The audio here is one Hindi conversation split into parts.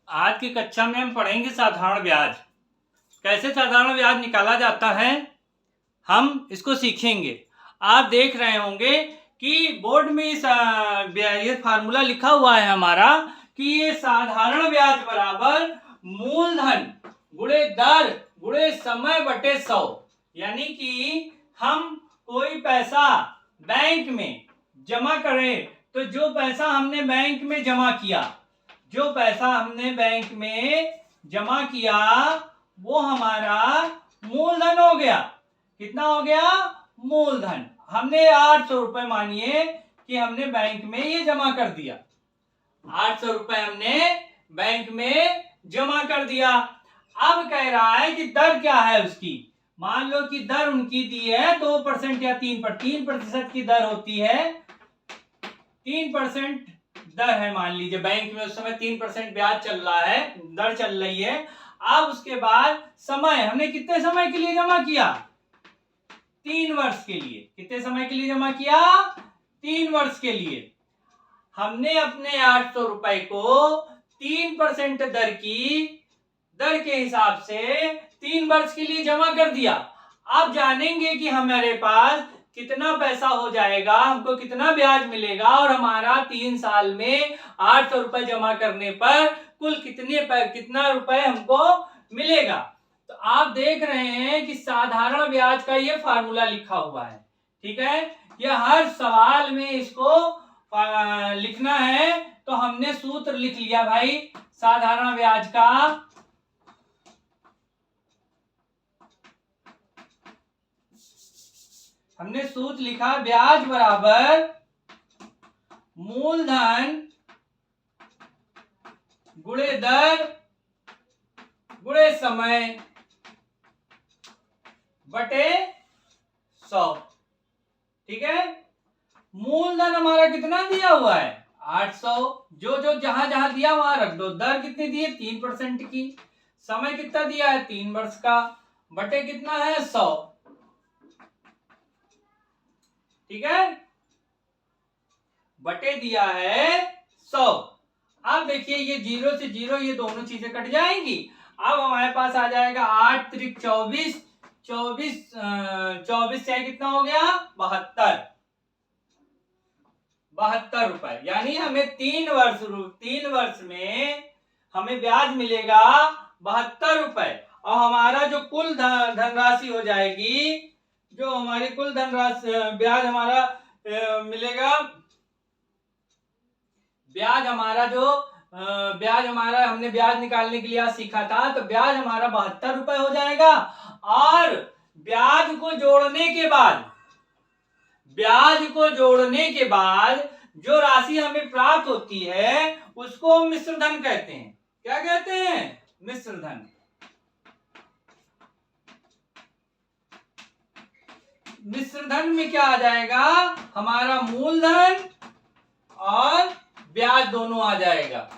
आज की कक्षा में हम पढ़ेंगे साधारण ब्याज। कैसे साधारण ब्याज निकाला जाता है हम इसको सीखेंगे। आप देख रहे होंगे कि बोर्ड में ये फार्मूला लिखा हुआ है हमारा कि ये साधारण ब्याज बराबर मूलधन गुणे दर गुणे समय बटे 100। यानी कि हम कोई पैसा बैंक में जमा करें तो जो पैसा हमने बैंक में जमा किया, जो पैसा हमने बैंक में जमा किया वो हमारा मूलधन हो गया। कितना हो गया? मूलधन। हमने 800 रुपए मानिए कि हमने बैंक में ये जमा कर दिया। 800 रुपए हमने बैंक में जमा कर दिया। अब कह रहा है कि दर क्या है उसकी। मान लो कि दर उनकी दी है 2% या 3% की दर होती है। 3% दर है, मान लीजिए बैंक में उस समय 3% ब्याज चल रहा है, दर चल रही है। अब उसके बाद समय, हमने कितने समय के लिए जमा किया? 3 वर्ष के लिए। कितने समय के लिए जमा किया? 3 वर्ष के लिए। हमने अपने 800 रुपए को 3% दर के हिसाब से 3 वर्ष के लिए जमा कर दिया। अब जानेंगे कि हमारे पास कितना पैसा हो जाएगा, हमको कितना ब्याज मिलेगा और हमारा 3 साल में 800 रुपए जमा करने पर कुल कितना रुपए हमको मिलेगा। तो आप देख रहे हैं कि साधारण ब्याज का ये फार्मूला लिखा हुआ है। ठीक है, यह हर सवाल में इसको लिखना है। तो हमने सूत्र लिख लिया भाई साधारण ब्याज का। हमने सूत्र लिखा ब्याज बराबर मूलधन गुणे दर गुणे समय बटे 100। ठीक है, मूलधन हमारा कितना दिया हुआ है? 800। जो जहां जहां दिया वहां रख दो। दर कितनी दी है? 3% की। समय कितना दिया है? 3 वर्ष का। बटे कितना है? 100। ठीक है, बटे दिया है 100। अब देखिए ये 0 से 0 ये दोनों चीजें कट जाएंगी। अब हमारे पास आ जाएगा 8 त्रिक 24, 24 से कितना हो गया? 72 रुपए। यानी हमें 3 वर्ष में हमें ब्याज मिलेगा 72 रुपए। और हमारा जो कुल धनराशि हो जाएगी, जो हमारी कुल धनराशि ब्याज हमारा मिलेगा, ब्याज हमारा हमने ब्याज निकालने के लिए सीखा था, तो ब्याज हमारा 72 रुपए हो जाएगा। और ब्याज को जोड़ने के बाद जो राशि हमें प्राप्त होती है उसको हम मिश्र धन कहते हैं। क्या कहते हैं? मिश्र धन। मिश्र धन में क्या आ जाएगा? हमारा मूलधन और ब्याज दोनों आ जाएगा।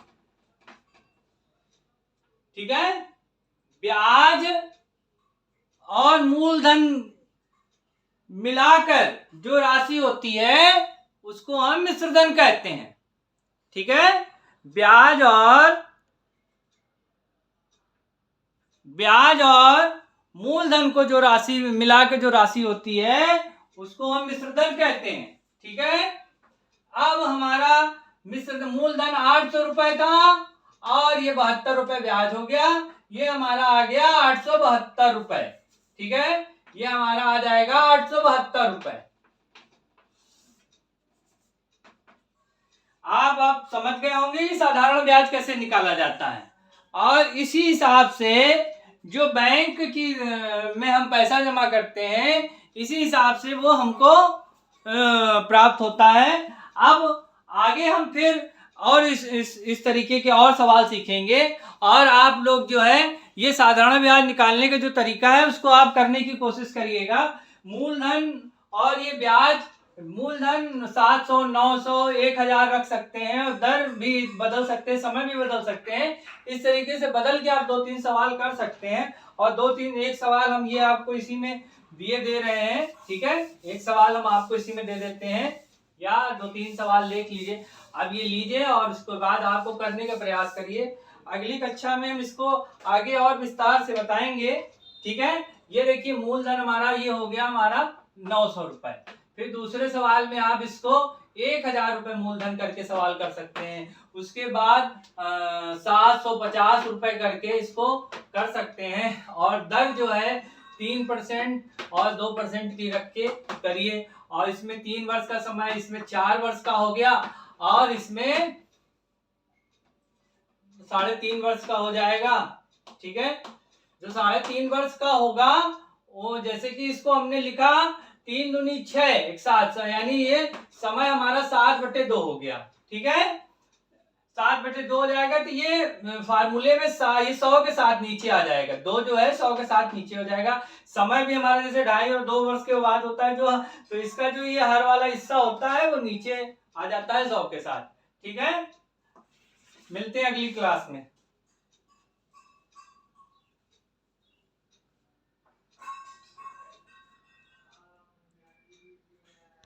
ठीक है, ब्याज और मूलधन मिलाकर जो राशि होती है उसको हम मिश्र धन कहते हैं। ठीक है, ब्याज और मूलधन को जो राशि मिलाकर जो राशि होती है उसको हम मिश्र धन कहते हैं। ठीक है, अब हमारा मूलधन 800 रुपए था और ये 72 रुपए ब्याज हो गया। ये हमारा आ गया 872 रुपए। ठीक है, ये हमारा आ जाएगा 872 रुपए। आप समझ गए होंगे कि साधारण ब्याज कैसे निकाला जाता है। और इसी हिसाब से जो बैंक में हम पैसा जमा करते हैं, इसी हिसाब से वो हमको प्राप्त होता है। अब आगे हम फिर और इस तरीके के और सवाल सीखेंगे। और आप लोग जो है ये साधारण ब्याज निकालने का जो तरीका है उसको आप करने की कोशिश करिएगा। मूलधन और ये ब्याज, मूलधन 700, 900, 1000 रख सकते हैं और दर भी बदल सकते हैं, समय भी बदल सकते हैं। इस तरीके से बदल के आप 2-3 सवाल कर सकते हैं। और एक सवाल हम ये आपको इसी में दे रहे हैं। ठीक है, एक सवाल हम आपको इसी में दे देते हैं, या 2-3 सवाल देख लीजिए। अब ये लीजिए और उसके बाद आपको करने का प्रयास करिए। अगली कक्षा में हम इसको आगे और विस्तार से बताएंगे। ठीक है, ये देखिए मूलधन हमारा ये हो गया हमारा 900 रुपए। फिर दूसरे सवाल में आप इसको 1000 रुपए मूलधन करके सवाल कर सकते हैं। उसके बाद 750 रुपए करके इसको कर सकते हैं। और दर जो है 3% और 2% की रख के करिए। और इसमें 3 वर्ष का समय, इसमें 4 वर्ष का हो गया, और इसमें 3.5 वर्ष का हो जाएगा। ठीक है, जो 3.5 वर्ष का होगा वो, जैसे कि इसको हमने लिखा 3 दूनी 6 एक साथ, यानी ये समय हमारा 7/2 हो गया। ठीक है, 7/2 हो जाएगा। तो ये फार्मूले में ये 100 के साथ नीचे आ जाएगा। 2 जो है 100 के साथ नीचे हो जाएगा। समय भी हमारा जैसे 2.5 और 2 वर्ष के बाद होता है जो, तो इसका जो ये हर वाला हिस्सा होता है वो नीचे आ जाता है 100 के साथ। ठीक है, मिलते हैं अगली क्लास में।